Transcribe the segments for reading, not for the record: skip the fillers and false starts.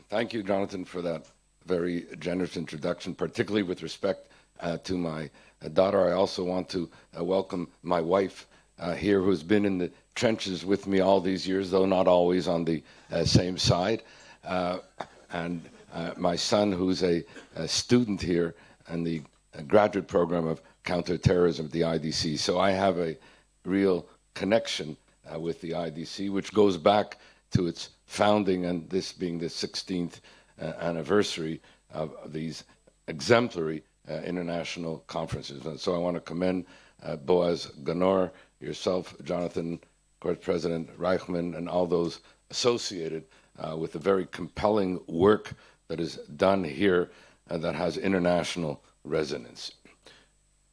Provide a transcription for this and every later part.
Thank you, Jonathan, for that very generous introduction, particularly with respect to my daughter. I also want to welcome my wife here, who's been in the trenches with me all these years, though not always on the same side. And my son, who's a student here in the graduate program of Counter-Terrorism at the IDC. So I have a real connection with the IDC, which goes back to its founding, and this being the 16th anniversary of these exemplary international conferences. And so I want to commend Boaz Ganor, yourself, Jonathan, of course, President Reichman, and all those associated with the very compelling work that is done here and that has international resonance.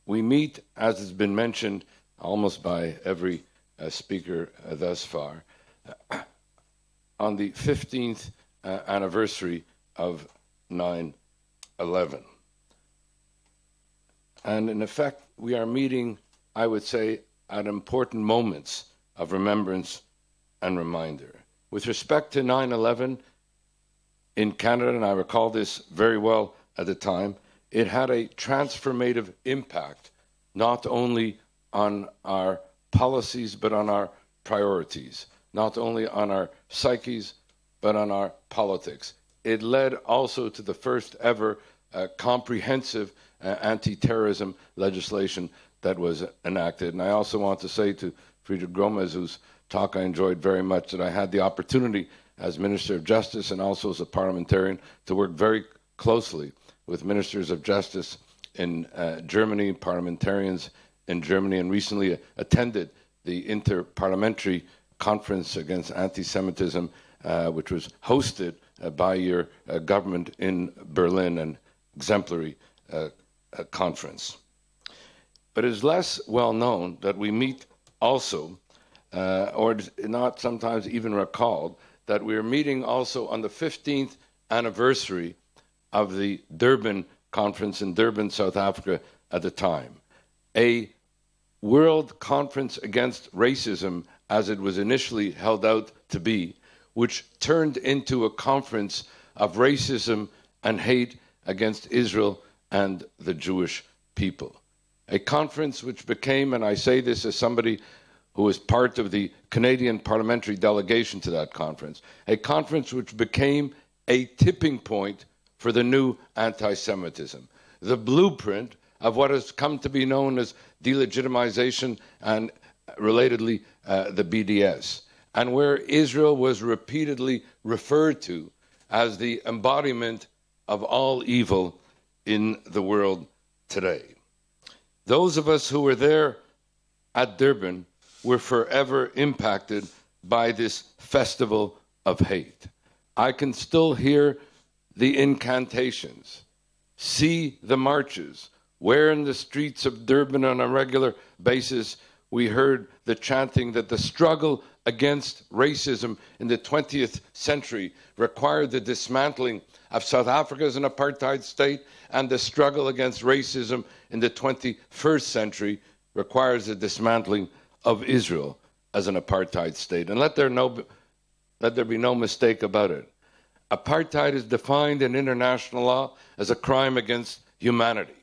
We meet, as has been mentioned almost by every speaker thus far, on the 15th anniversary of 9/11. And in effect, we are meeting, I would say, at important moments of remembrance and reminder. With respect to 9/11 in Canada, and I recall this very well at the time, it had a transformative impact, not only on our policies, but on our priorities, not only on our psyches, but on our politics. It led also to the first ever comprehensive anti-terrorism legislation that was enacted. And I also want to say to Friedrich Gomez, whose talk I enjoyed very much, that I had the opportunity as Minister of Justice and also as a parliamentarian to work very closely with ministers of justice in Germany, parliamentarians in Germany, and recently attended the Inter-Parliamentary Conference Against Anti-Semitism, which was hosted by your government in Berlin, an exemplary conference. But it is less well known that we meet also, or not sometimes even recalled, that we are meeting also on the 15th anniversary of the Durban Conference in Durban, South Africa at the time. A World Conference Against Racism, as it was initially held out to be, which turned into a conference of racism and hate against Israel and the Jewish people. A conference which became, and I say this as somebody who was part of the Canadian parliamentary delegation to that conference, a conference which became a tipping point for the new anti-Semitism, the blueprint of what has come to be known as delegitimization and relatedly the BDS, and where Israel was repeatedly referred to as the embodiment of all evil in the world today. Those of us who were there at Durban were forever impacted by this festival of hate. I can still hear the incantations, see the marches, where in the streets of Durban on a regular basis we heard the chanting that the struggle against racism in the 20th century required the dismantling of South Africa as an apartheid state, and the struggle against racism in the 21st century requires the dismantling of Israel as an apartheid state. And let there be no mistake about it. Apartheid is defined in international law as a crime against humanity.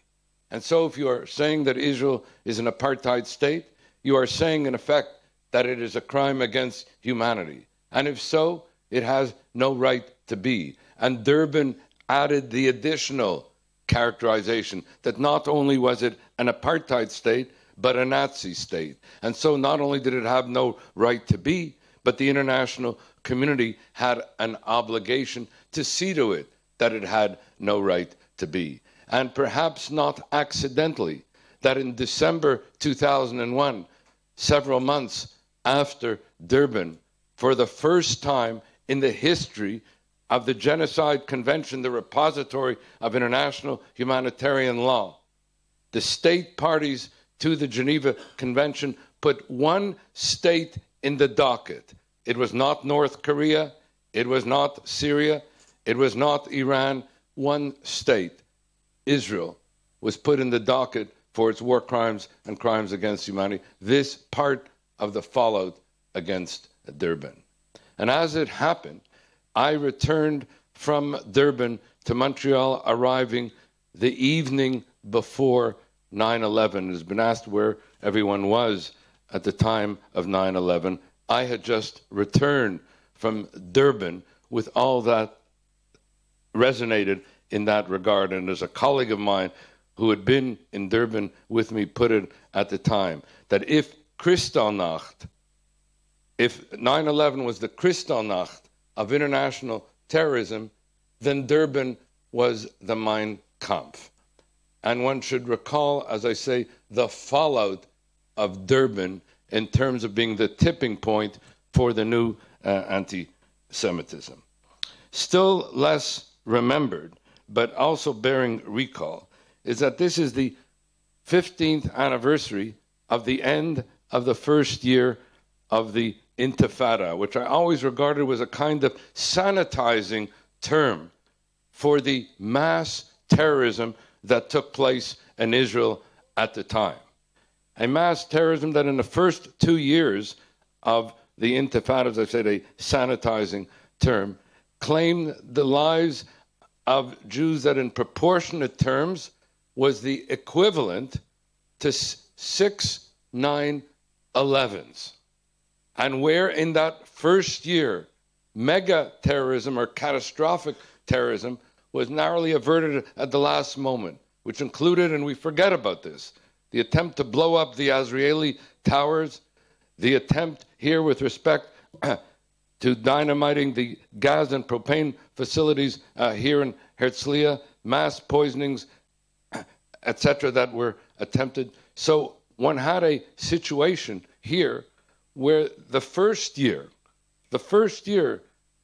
And so if you are saying that Israel is an apartheid state, you are saying in effect that it is a crime against humanity. And if so, it has no right to be. And Durban added the additional characterization that not only was it an apartheid state, but a Nazi state. And so not only did it have no right to be, but the international community had an obligation to see to it that it had no right to be. And perhaps not accidentally, that in December 2001, several months after Durban, for the first time in the history of the Genocide Convention, the repository of international humanitarian law, the state parties to the Geneva Convention put one state in the docket. It was not North Korea, it was not Syria, it was not Iran. One state, Israel, was put in the docket for its war crimes and crimes against humanity. This part of the fallout against Durban. And as it happened, I returned from Durban to Montreal, arriving the evening before 9/11. It has been asked where everyone was at the time of 9/11. I had just returned from Durban with all that resonated in that regard. And as a colleague of mine who had been in Durban with me put it at the time, that if Kristallnacht, if 9/11 was the Kristallnacht of international terrorism, then Durban was the Mein Kampf. And one should recall, as I say, the fallout of Durban in terms of being the tipping point for the new anti-Semitism. Still less remembered, but also bearing recall, is that this is the 15th anniversary of the end of the first year of the Intifada, which I always regarded was a kind of sanitizing term for the mass terrorism that took place in Israel at the time. A mass terrorism that in the first 2 years of the Intifada, as I said, a sanitizing term, claimed the lives of Jews that in proportionate terms was the equivalent to 6 9/11s. And where in that first year, mega terrorism or catastrophic terrorism was narrowly averted at the last moment, which included, and we forget about this, the attempt to blow up the Azrieli towers, the attempt here with respect to dynamiting the gas and propane facilities here in Herzliya, mass poisonings, etc., that were attempted. So one had a situation here where the first year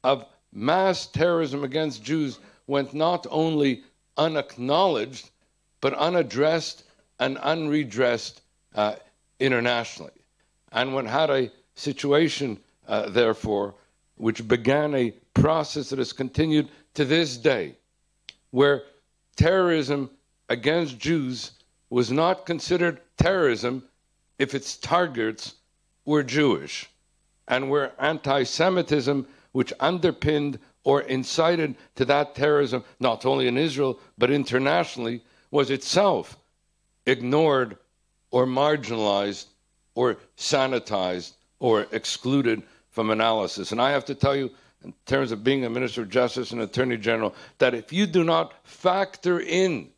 of mass terrorism against Jews went not only unacknowledged, but unaddressed and unredressed internationally. And one had a situation, therefore, which began a process that has continued to this day, where terrorism against Jews was not considered terrorism if its targets were Jewish, and where anti-Semitism, which underpinned or incited to that terrorism, not only in Israel, but internationally, was itself ignored or marginalized or sanitized or excluded from analysis. And I have to tell you, in terms of being a Minister of Justice and Attorney General, that if you do not factor in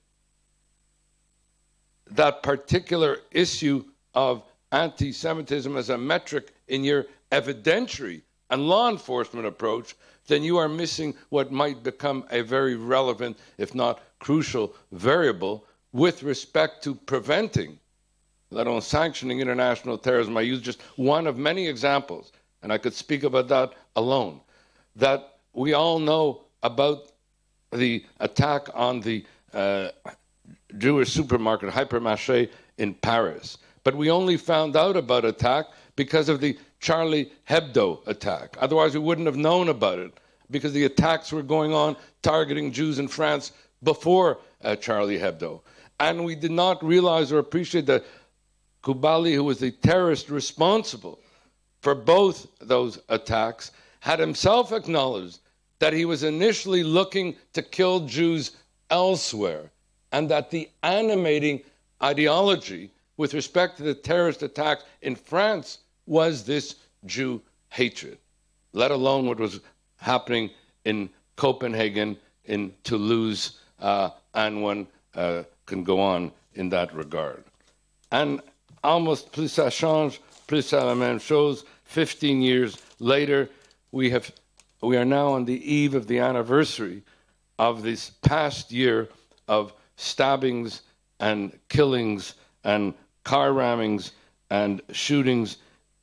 that particular issue of anti-Semitism as a metric in your evidentiary and law enforcement approach, then you are missing what might become a very relevant, if not crucial, variable with respect to preventing, let alone sanctioning international terrorism. I use just one of many examples, and I could speak about that alone, that we all know about the attack on the Jewish supermarket, Hypermarché, in Paris. But we only found out about attack because of the Charlie Hebdo attack. Otherwise, we wouldn't have known about it, because the attacks were going on targeting Jews in France before Charlie Hebdo. And we did not realize or appreciate that Kubali, who was the terrorist responsible for both those attacks, had himself acknowledged that he was initially looking to kill Jews elsewhere, and that the animating ideology with respect to the terrorist attacks in France was this Jew hatred, let alone what was happening in Copenhagen, in Toulouse, and one can go on in that regard. And almost plus ça change, plus ça la même chose, 15 years later, we are now on the eve of the anniversary of this past year of stabbings and killings and car rammings and shootings,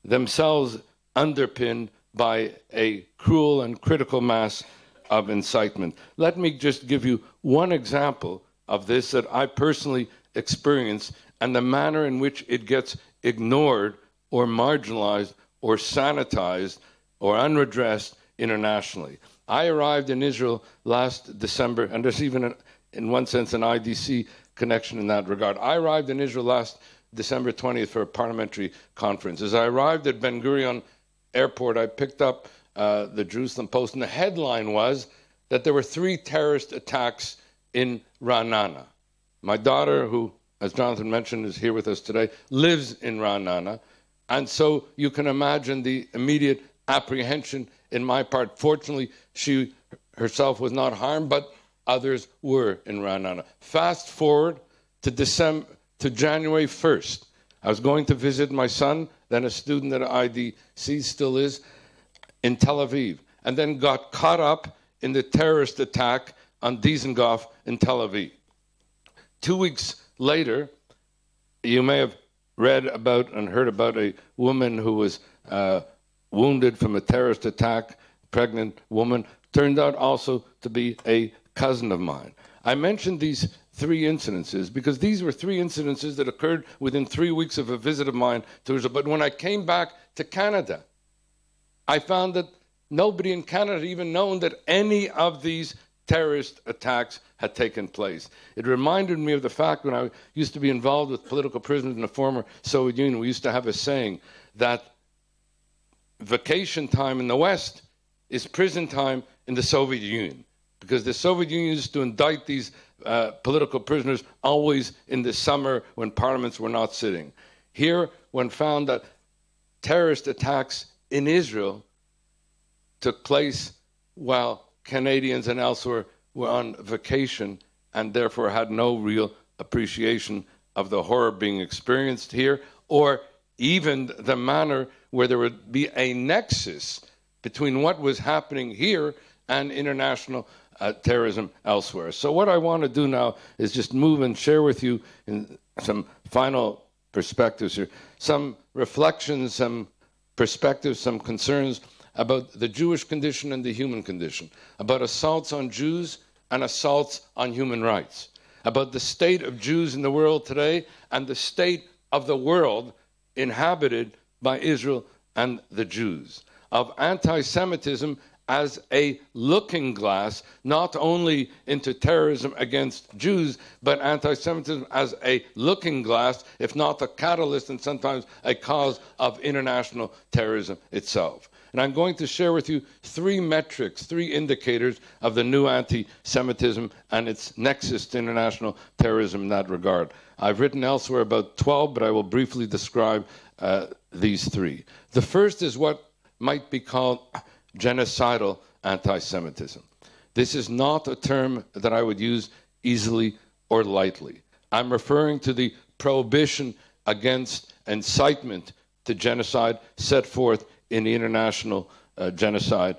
themselves underpinned by a cruel and critical mass of incitement. Let me just give you one example of this that I personally experienced, and the manner in which it gets ignored or marginalized or sanitized or unredressed internationally. I arrived in Israel last December, and there's even, in one sense, an IDC connection in that regard. I arrived in Israel last December 20th for a parliamentary conference. As I arrived at Ben Gurion Airport, I picked up the Jerusalem Post, and the headline was, that there were 3 terrorist attacks in Ra'anana. My daughter, who, as Jonathan mentioned, is here with us today, lives in Ra'anana. And so you can imagine the immediate apprehension in my part. Fortunately, she herself was not harmed, but others were in Ra'anana. Fast forward to January 1st. I was going to visit my son, then a student at IDC, still is, in Tel Aviv, and then got caught up in the terrorist attack on Dizengoff in Tel Aviv. 2 weeks later, you may have read about and heard about a woman who was wounded from a terrorist attack, pregnant woman, turned out also to be a cousin of mine. I mentioned these 3 incidences because these were 3 incidences that occurred within 3 weeks of a visit of mine to Israel. But when I came back to Canada, I found that nobody in Canada had even known that any of these terrorist attacks had taken place. It reminded me of the fact when I used to be involved with political prisoners in the former Soviet Union, we used to have a saying that vacation time in the West is prison time in the Soviet Union, because the Soviet Union used to indict these political prisoners always in the summer when parliaments were not sitting. Here, when found that terrorist attacks in Israel took place while Canadians and elsewhere were on vacation and therefore had no real appreciation of the horror being experienced here, or even the manner where there would be a nexus between what was happening here and international terrorism elsewhere. So what I want to do now is just move and share with you in some final perspectives here, some reflections, some perspectives, some concerns about the Jewish condition and the human condition, about assaults on Jews and assaults on human rights, about the state of Jews in the world today and the state of the world inhabited by Israel and the Jews, of anti-Semitism as a looking glass, not only into terrorism against Jews, but anti-Semitism as a looking glass, if not a catalyst and sometimes a cause of international terrorism itself. And I'm going to share with you 3 metrics, 3 indicators of the new anti-Semitism and its nexus to international terrorism in that regard. I've written elsewhere about 12, but I will briefly describe these 3. The first is what might be called genocidal anti-Semitism. This is not a term that I would use easily or lightly. I'm referring to the prohibition against incitement to genocide set forth in the International Genocide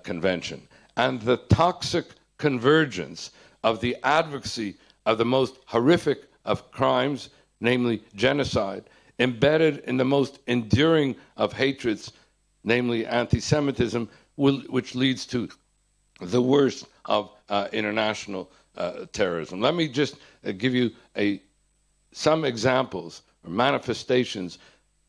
Convention, and the toxic convergence of the advocacy of the most horrific of crimes, namely genocide, embedded in the most enduring of hatreds, namely anti-Semitism, which leads to the worst of international terrorism. Let me just give you some examples or manifestations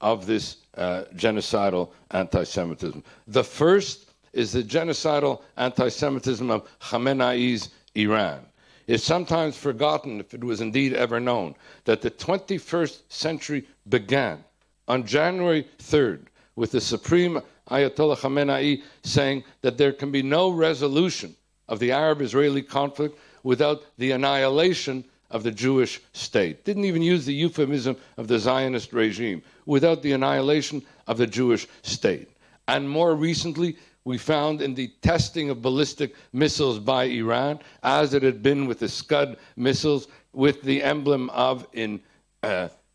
of this genocidal anti-Semitism. The first is the genocidal anti-Semitism of Khamenei's Iran. It's sometimes forgotten, if it was indeed ever known, that the 21st century began on January 3rd with the Supreme Ayatollah Khamenei saying that there can be no resolution of the Arab-Israeli conflict without the annihilation of the Jewish state. Didn't even use the euphemism of the Zionist regime, without the annihilation of the Jewish state. And more recently, we found in the testing of ballistic missiles by Iran, as it had been with the Scud missiles, with the emblem of, in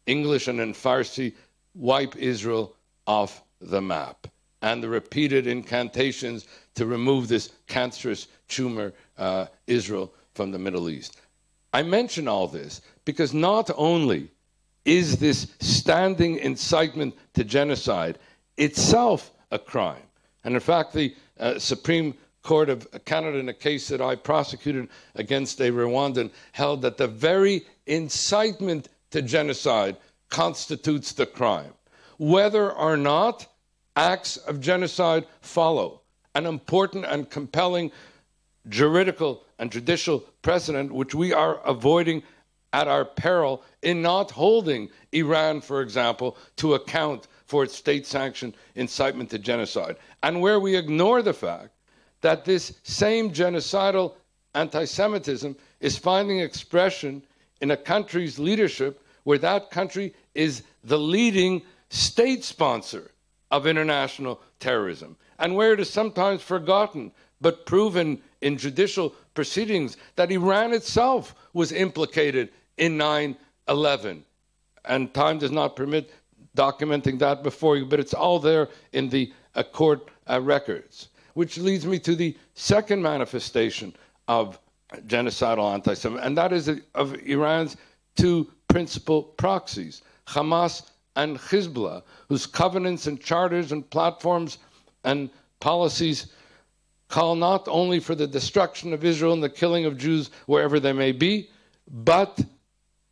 English and in Farsi, wipe Israel off the map, and the repeated incantations to remove this cancerous tumor, Israel, from the Middle East. I mention all this because not only is this standing incitement to genocide itself a crime, and in fact the Supreme Court of Canada, in a case that I prosecuted against a Rwandan, held that the very incitement to genocide constitutes the crime, whether or not acts of genocide follow. An important and compelling juridical and judicial precedent, which we are avoiding at our peril in not holding Iran, for example, to account for its state-sanctioned incitement to genocide, and where we ignore the fact that this same genocidal anti-Semitism is finding expression in a country's leadership where that country is the leading state sponsor of international terrorism, and where it is sometimes forgotten but proven in judicial proceedings that Iran itself was implicated in 9/11. And time does not permit documenting that before you, but it's all there in the court records. Which leads me to the second manifestation of genocidal anti-Semitism, and that is of Iran's two principal proxies, Hamas and Hezbollah, whose covenants and charters and platforms and policies call not only for the destruction of Israel and the killing of Jews wherever they may be, but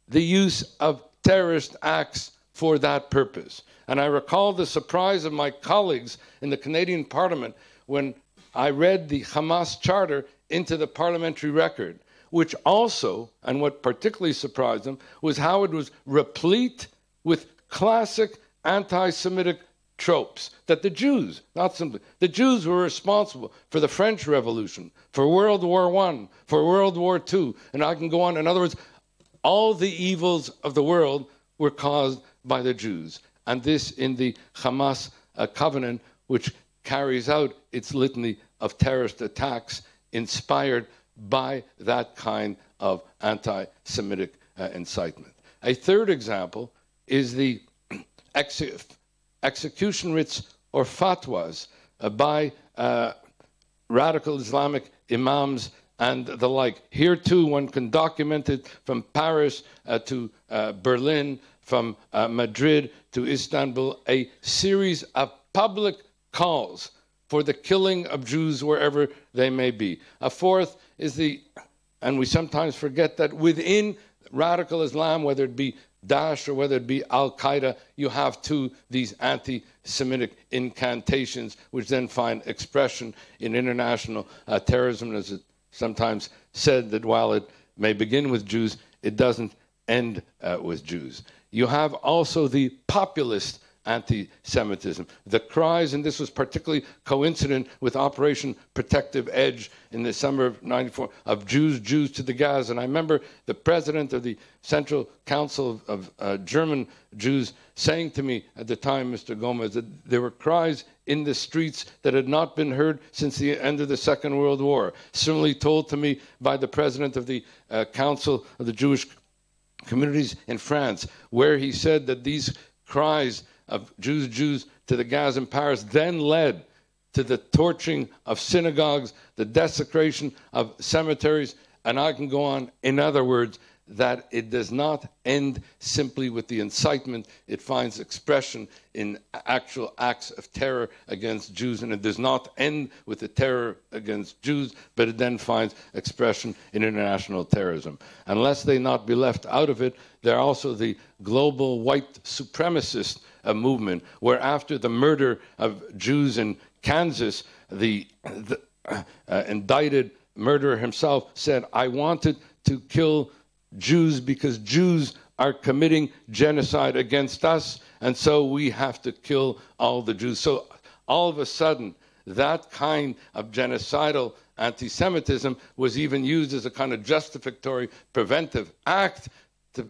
the use of terrorist acts for that purpose. And I recall the surprise of my colleagues in the Canadian Parliament when I read the Hamas charter into the parliamentary record, which also, and what particularly surprised them, was how it was replete with classic anti-Semitic tropes that the Jews, not simply, the Jews were responsible for the French Revolution, for World War I, for World War II, and I can go on. In other words, all the evils of the world were caused by the Jews. And this in the Hamas covenant, which carries out its litany of terrorist attacks inspired by that kind of anti-Semitic incitement. A third example is the execution writs or fatwas by radical Islamic imams and the like. Here too one can document it from Paris to Berlin, from Madrid to Istanbul, a series of public calls for the killing of Jews wherever they may be. A fourth is and we sometimes forget that within radical Islam, whether it be Daesh or whether it be Al-Qaeda, you have too these anti-Semitic incantations, which then find expression in international terrorism, as it sometimes said that while it may begin with Jews, it doesn't end with Jews. You have also the populist anti-Semitism. The cries, and this was particularly coincident with Operation Protective Edge in the summer of '94, of Jews, Jews to the Gaza. And I remember the president of the Central Council of German Jews saying to me at the time, Mr. Gomez, that there were cries in the streets that had not been heard since the end of the Second World War. Similarly told to me by the president of the Council of the Jewish Communities in France, where he said that these cries of Jews, Jews to the Gaza in Paris then led to the torching of synagogues, the desecration of cemeteries, and I can go on. In other words, that it does not end simply with the incitement. It finds expression in actual acts of terror against Jews, and it does not end with the terror against Jews, but it then finds expression in international terrorism. Unless they not be left out of it, there are also the global white supremacist movement, where after the murder of Jews in Kansas, the indicted murderer himself said, "I wanted to kill Jews because Jews are committing genocide against us, and so we have to kill all the Jews." So all of a sudden, that kind of genocidal anti-Semitism was even used as a kind of justificatory preventive act to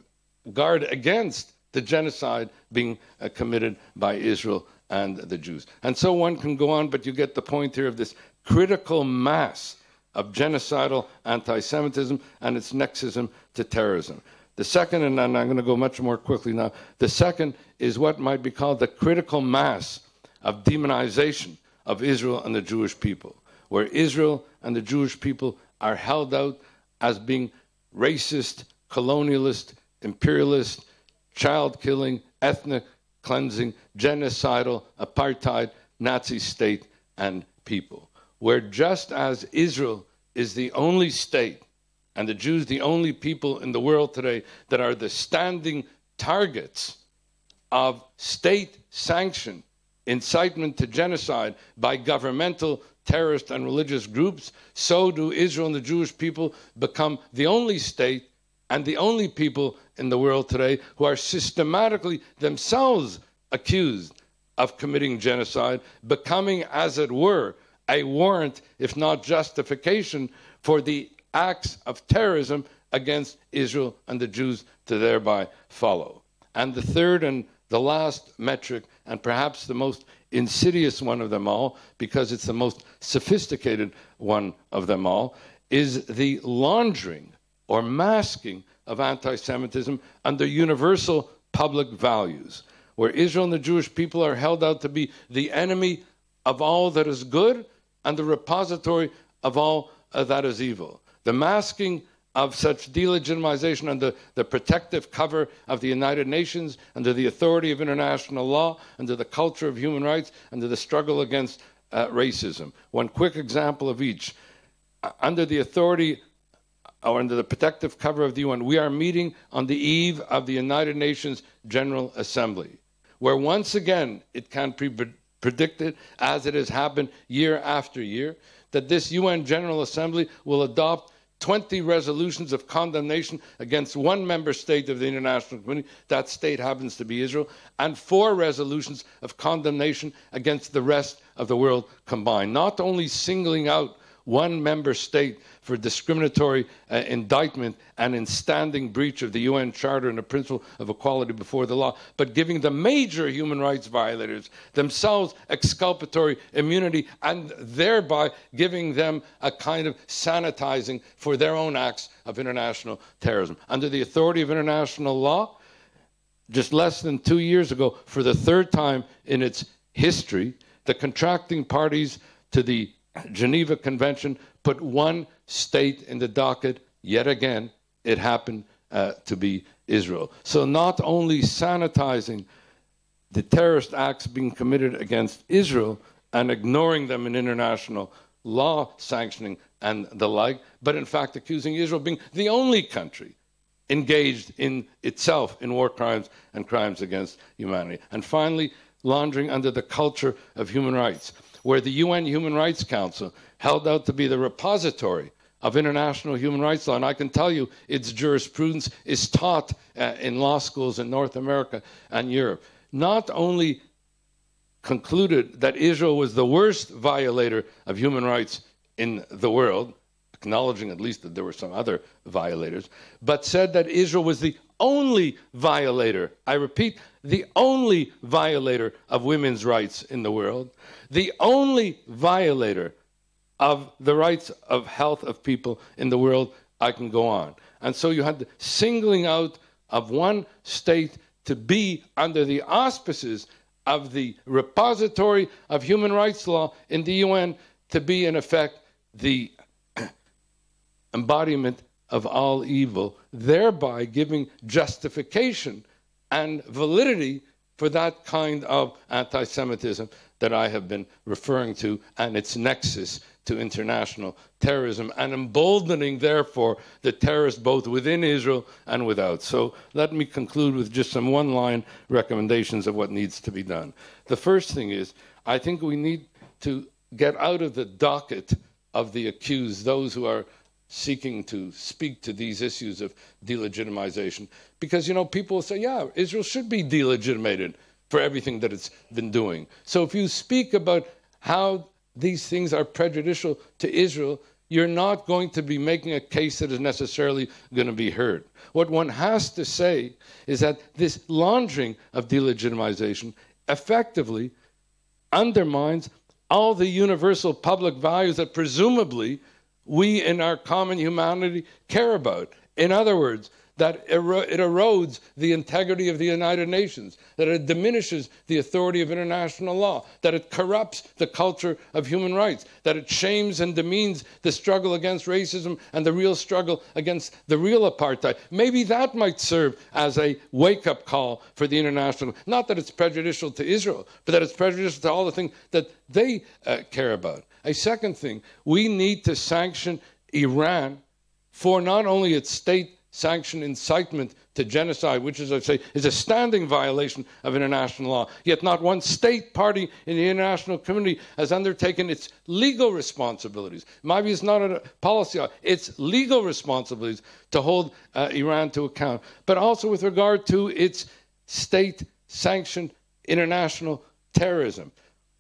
guard against the genocide being committed by Israel and the Jews. And so one can go on, but you get the point here of this critical mass of genocidal anti-Semitism and its nexism to terrorism. The second, and I'm going to go much more quickly now, the second is what might be called the critical mass of demonization of Israel and the Jewish people, where Israel and the Jewish people are held out as being racist, colonialist, imperialist, child-killing, ethnic cleansing, genocidal, apartheid, Nazi state and people, where just as Israel is the only state and the Jews the only people in the world today that are the standing targets of state-sanctioned incitement to genocide by governmental, terrorist, and religious groups, so do Israel and the Jewish people become the only state and the only people in the world today who are systematically themselves accused of committing genocide, becoming, as it were, a warrant, if not justification, for the acts of terrorism against Israel and the Jews to thereby follow. And the third and the last metric, and perhaps the most insidious one of them all, because it's the most sophisticated one of them all, is the laundering or masking of anti-Semitism under universal public values, where Israel and the Jewish people are held out to be the enemy of all that is good and the repository of all that is evil. The masking of such delegitimization under the protective cover of the United Nations, under the authority of international law, under the culture of human rights, under the struggle against racism. One quick example of each. Under the authority or under the protective cover of the UN, we are meeting on the eve of the United Nations General Assembly, where once again it can be predicted, as it has happened year after year, that this UN General Assembly will adopt 20 resolutions of condemnation against one member state of the international community. That state happens to be Israel, and 4 resolutions of condemnation against the rest of the world combined. Not only singling out one member state for discriminatory indictment and in standing breach of the UN Charter and the principle of equality before the law, but giving the major human rights violators themselves exculpatory immunity and thereby giving them a kind of sanitizing for their own acts of international terrorism. Under the authority of international law, just less than 2 years ago, for the third time in its history, the contracting parties to the Geneva Convention put one state in the docket. Yet again, it happened to be Israel. So not only sanitizing the terrorist acts being committed against Israel and ignoring them in international law sanctioning and the like, but in fact accusing Israel of being the only country engaged in itself in war crimes and crimes against humanity. And finally, laundering under the culture of human rights, where the UN Human Rights Council held out to be the repository of international human rights law. And I can tell you its jurisprudence is taught in law schools in North America and Europe. Not only concluded that Israel was the worst violator of human rights in the world, acknowledging at least that there were some other violators, but said that Israel was the only violator, I repeat, the only violator of women's rights in the world, the only violator of the rights of health of people in the world. I can go on. And so you had the singling out of one state to be under the auspices of the repository of human rights law in the UN to be, in effect, the embodiment of all evil, thereby giving justification and validity for that kind of anti-Semitism that I have been referring to and its nexus to international terrorism, and emboldening, therefore, the terrorists both within Israel and without. So let me conclude with just some one-line recommendations of what needs to be done. The first thing is, I think we need to get out of the docket of the accused, those who are seeking to speak to these issues of delegitimization. Because, you know, people will say, yeah, Israel should be delegitimated for everything that it's been doing. So if you speak about how these things are prejudicial to Israel, you're not going to be making a case that is necessarily going to be heard. What one has to say is that this laundering of delegitimization effectively undermines all the universal public values that presumably we in our common humanity care about. In other words, that it erodes the integrity of the United Nations, that it diminishes the authority of international law, that it corrupts the culture of human rights, that it shames and demeans the struggle against racism and the real struggle against the real apartheid. Maybe that might serve as a wake-up call for the international, not that it's prejudicial to Israel, but that it's prejudicial to all the things that they care about. A second thing, we need to sanction Iran for not only its state-sanctioned incitement to genocide, which, as I say, is a standing violation of international law. Yet not one state party in the international community has undertaken its legal responsibilities. My view is not a policy, it's legal responsibilities to hold Iran to account. But also with regard to its state-sanctioned international terrorism.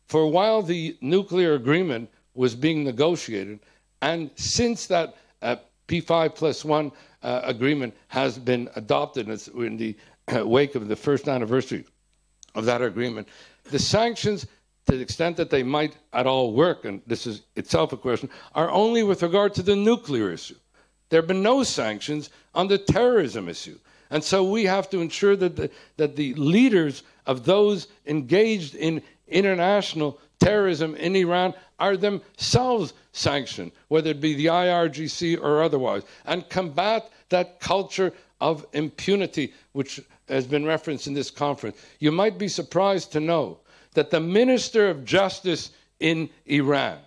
For while the nuclear agreement was being negotiated, and since that P5+1 agreement has been adopted, and it's in the wake of the first anniversary of that agreement, the sanctions, to the extent that they might at all work, and this is itself a question, are only with regard to the nuclear issue. There have been no sanctions on the terrorism issue. And so we have to ensure that the leaders of those engaged in international terrorism in Iran are themselves sanctioned, whether it be the IRGC or otherwise, and combat that culture of impunity which has been referenced in this conference. You might be surprised to know that the Minister of Justice in Iran,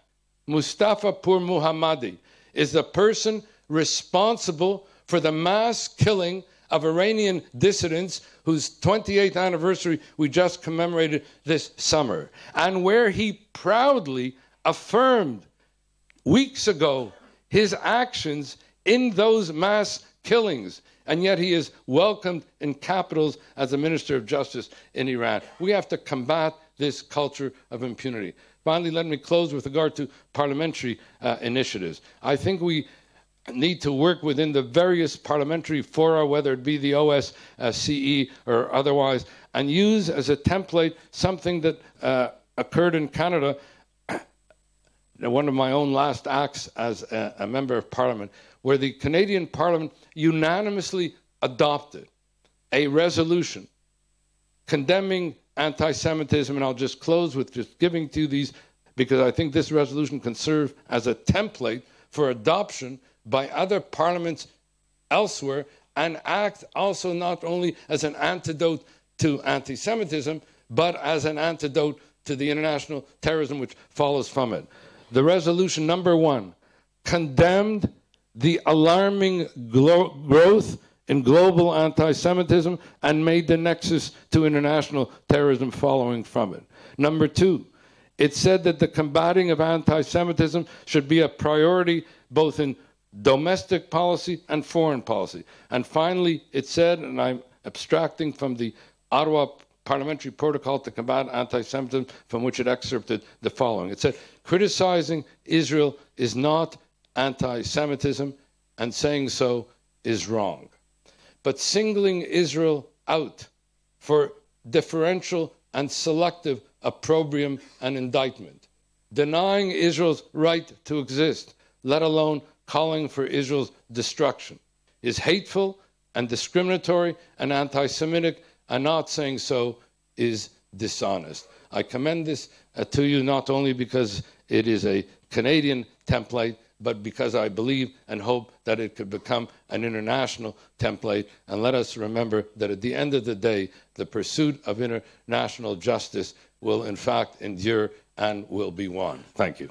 Mustafa Pur Muhammadi, is the person responsible for the mass killing of Iranian dissidents whose 28th anniversary we just commemorated this summer, and where he proudly affirmed weeks ago his actions in those mass killings, and yet he is welcomed in capitals as a Minister of Justice in Iran. We have to combat this culture of impunity. Finally, let me close with regard to parliamentary initiatives. I think we need to work within the various parliamentary fora, whether it be the OSCE or otherwise, and use as a template something that occurred in Canada, one of my own last acts as a member of Parliament, where the Canadian Parliament unanimously adopted a resolution condemning anti-Semitism, and I'll just close with just giving to you these, because I think this resolution can serve as a template for adoption by other parliaments elsewhere, and act also not only as an antidote to anti-Semitism, but as an antidote to the international terrorism which follows from it. The resolution number 1 condemned the alarming growth in global anti-Semitism and made the nexus to international terrorism following from it. Number 2, it said that the combating of anti-Semitism should be a priority both in domestic policy and foreign policy. And finally, it said, and I'm abstracting from the Ottawa Parliamentary Protocol to Combat Anti-Semitism, from which it excerpted the following. It said, criticizing Israel is not anti-Semitism, and saying so is wrong. But singling Israel out for differential and selective opprobrium and indictment, denying Israel's right to exist, let alone calling for Israel's destruction, is hateful and discriminatory and anti-Semitic, and not saying so is dishonest. I commend this to you not only because it is a Canadian template, but because I believe and hope that it could become an international template. And let us remember that at the end of the day, the pursuit of international justice will in fact endure and will be won. Thank you.